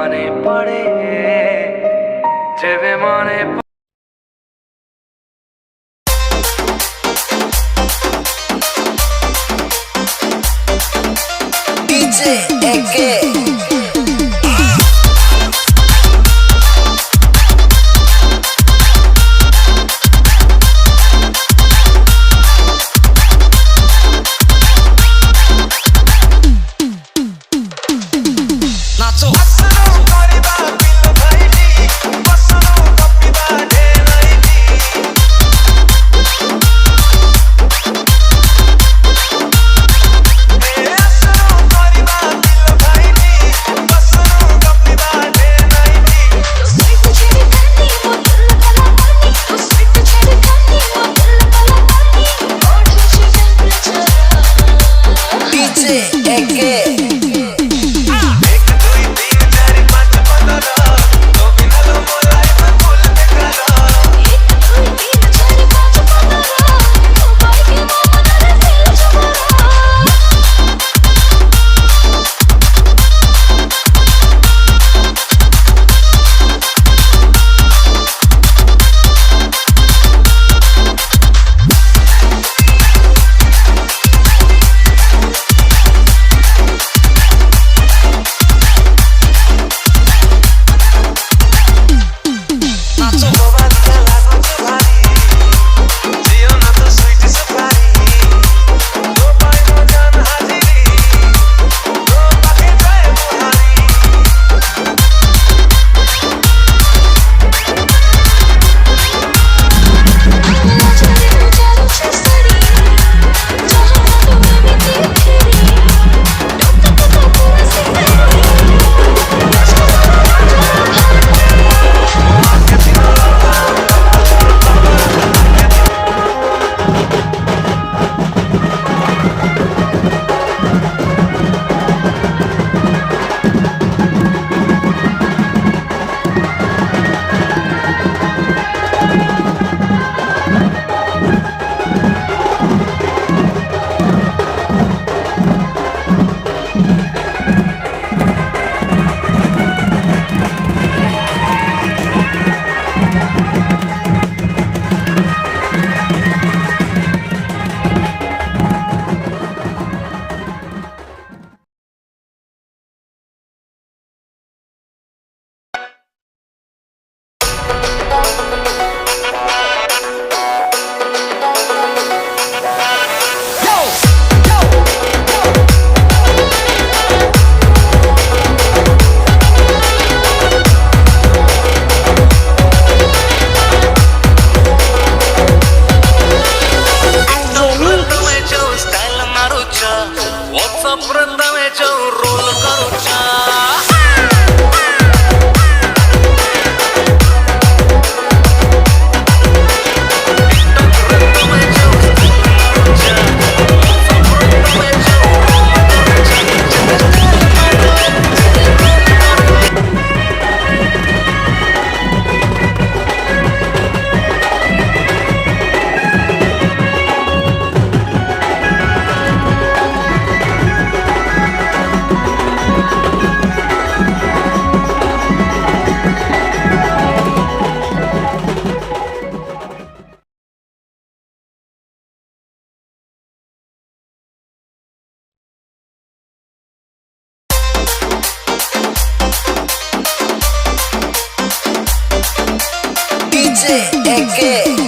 माने पड़े जेबे माने DJ AK DJ AK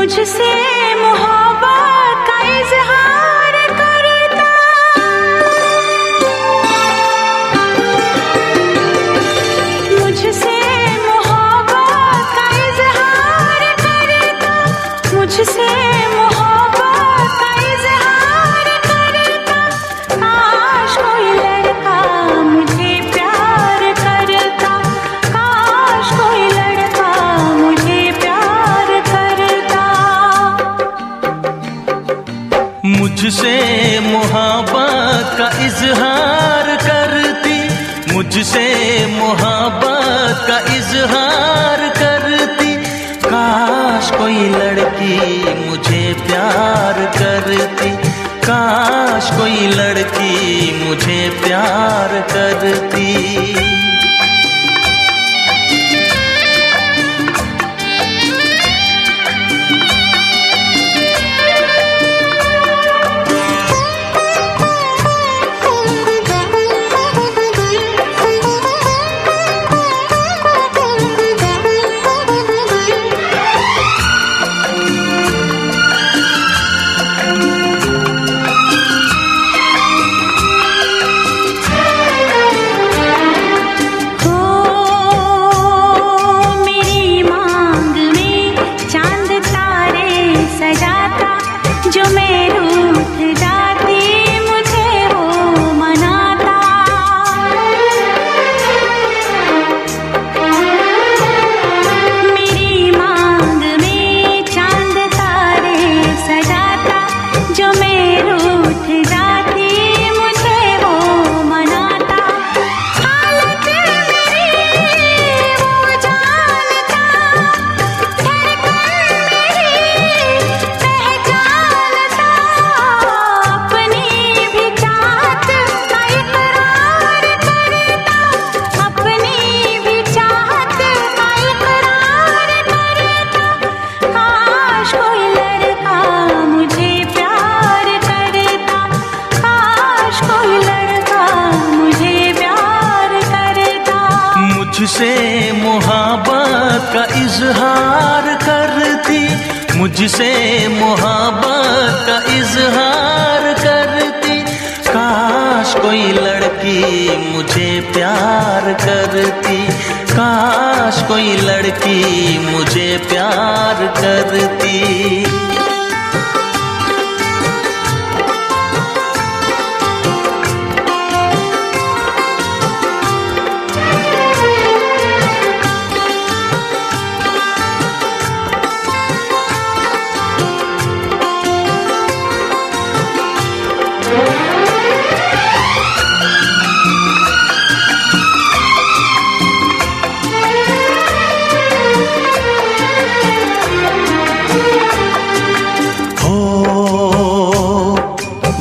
मुझसे मोहब्बत का इजहार करता, मुझसे मोहब्बत का इजहार करता, मुझसे मोहब्बत का इजहार करता। काश कोई लड़का मुझे प्यार करता, काश कोई लड़का मुझे प्यार करता। मुझसे मोहब्बत का इजहार करती, मुझसे मोहब्बत का इजहार करती। काश कोई लड़की मुझे प्यार करती, काश कोई लड़की मुझे प्यार करती। मुझसे मोहब्बत का इजहार करती, मुझसे मोहब्बत का इजहार करती। काश कोई लड़की मुझे प्यार करती, काश कोई लड़की मुझे प्यार करती।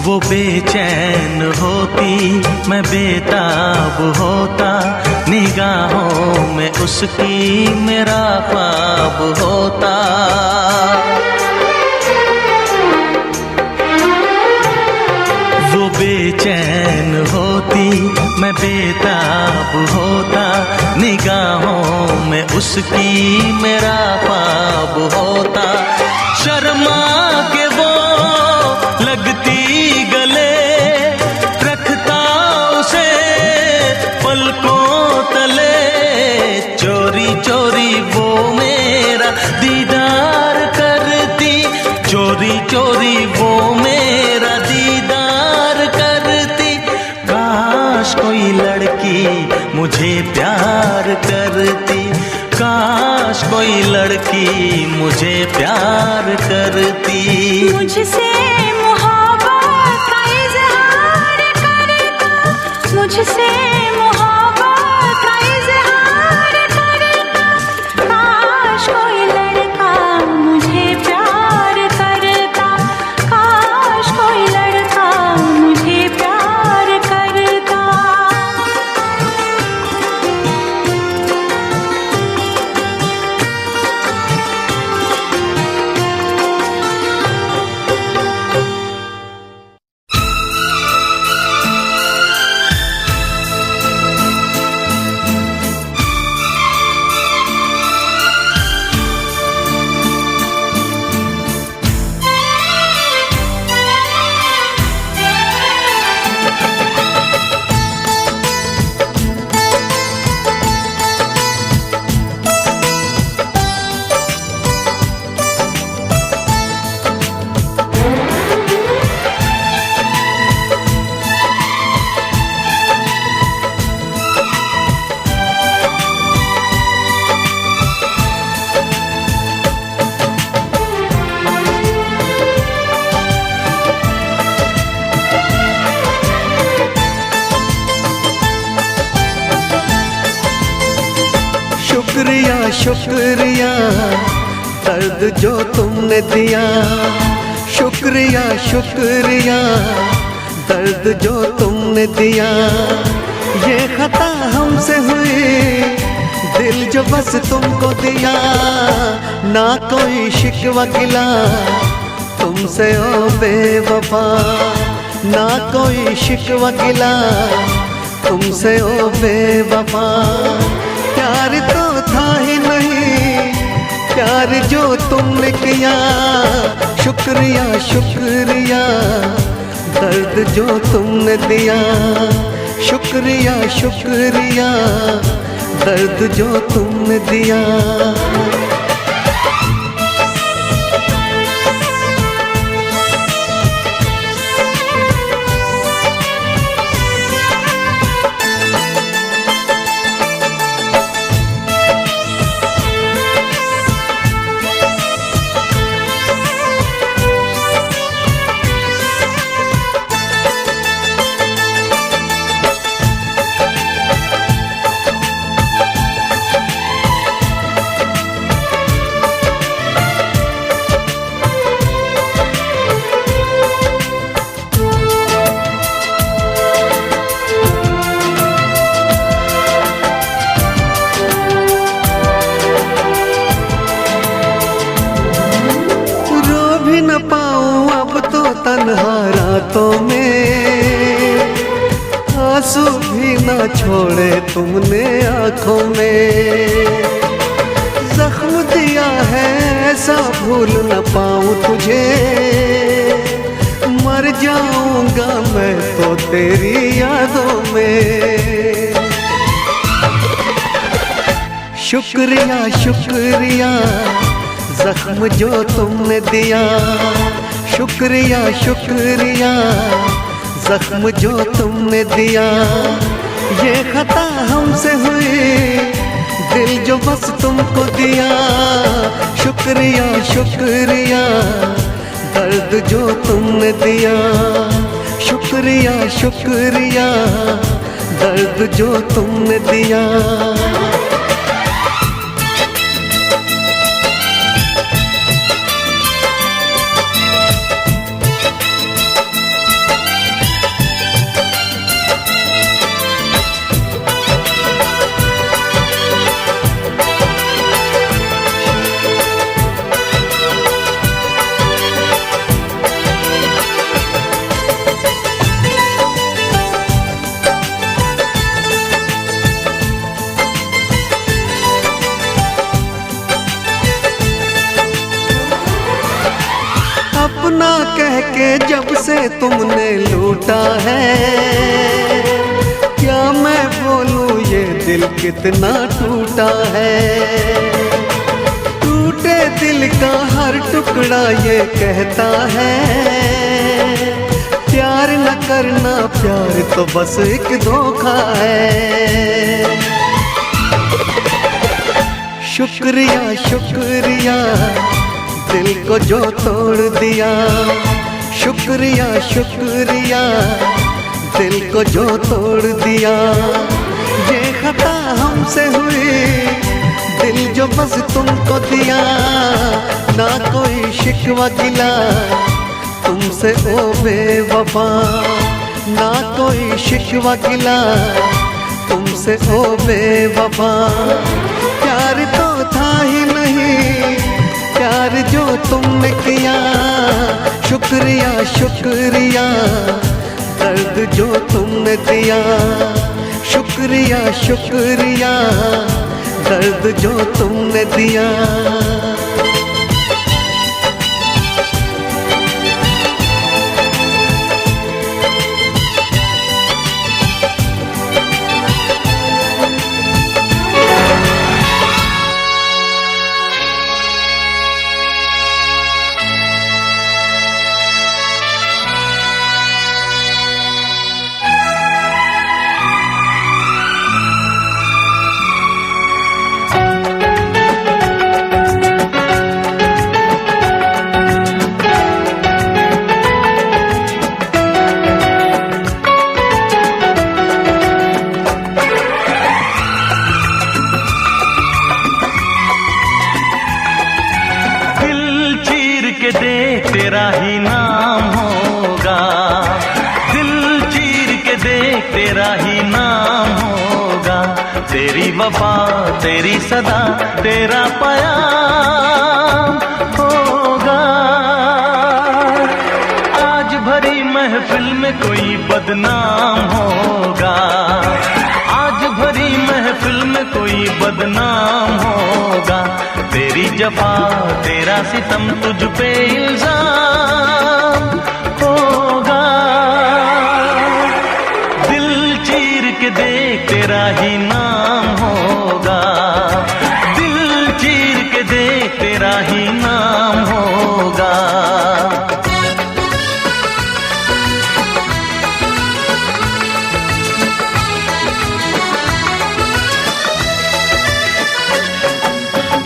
वो बेचैन होती, मैं बेताब होता, निगाहों में उसकी मेरा ख्वाब होता। वो बेचैन होती, मैं बेताब होता, निगाहों में उसकी मेरा ख्वाब होता। शर्मा के वो लगती गले, रखता उसे पलकों तले। चोरी चोरी वो मेरा दीदार करती, चोरी चोरी वो मेरा दीदार करती। काश कोई लड़की मुझे प्यार करती, काश कोई लड़की मुझे प्यार करती। मुझसे मोहब्बत का इजहार करता, मुझसे मोहब्बत का इजहार करता। काश कोई लड़का मुझे प्यार करता, काश कोई लड़का मुझे प्यार करता। शुक्रिया दर्द जो तुमने दिया, शुक्रिया शुक्रिया दर्द जो तुमने दिया। ये खता हमसे हुई, दिल जो बस तुमको दिया, ना कोई शिकवा गिला तुमसे ओ बेवफा, ना कोई शिकवा गिला तुमसे ओ बेवफा। प्यार तो था ही नहीं, प्यार जो तुमने किया, शुक्रिया शुक्रिया दर्द जो तुमने दिया, शुक्रिया शुक्रिया दर्द जो तुमने दिया। न पाऊं अब तो तन्हा रातों में, आंसू भी न छोड़े तुमने आंखों में। जख्म दिया है ऐसा भूल न पाऊं तुझे, मर जाऊंगा मैं तो तेरी यादों में। शुक्रिया शुक्रिया जख्म जो तुमने दिया, शुक्रिया शुक्रिया जख्म जो तुमने दिया। ये खता हमसे हुई, दिल जो बस तुमको दिया, शुक्रिया शुक्रिया दर्द जो तुमने दिया, शुक्रिया शुक्रिया दर्द जो तुमने दिया। अपना कह के जब से तुमने लूटा है, क्या मैं बोलूं ये दिल कितना टूटा है। टूटे दिल का हर टुकड़ा ये कहता है, प्यार न करना प्यार तो बस एक धोखा है। शुक्रिया शुक्रिया दिल को जो तोड़ दिया, शुक्रिया शुक्रिया दिल को जो तोड़ दिया। ये खता हमसे हुई, दिल जो बस तुमको दिया, ना कोई शिकवा गिला तुमसे ओ बेवफा, ना कोई शिकवा गिला तुमसे ओ बेवफा। प्यार तो था ही नहीं, प्यार जो तुमने किया, शुक्रिया शुक्रिया दर्द जो तुमने दिया, शुक्रिया शुक्रिया दर्द जो तुमने दिया। तेरा ही नाम होगा, दिल चीर के देख तेरा ही नाम होगा, तेरी वफा तेरी सदा तेरा प्याम होगा। आज भरी महफिल में कोई बदनाम होगा, आज भरी महफिल में कोई बदनाम होगा, तेरी जफा तेरा सितम तुझ पे इल्जाम होगा। दिल चीर के देख तेरा ही नाम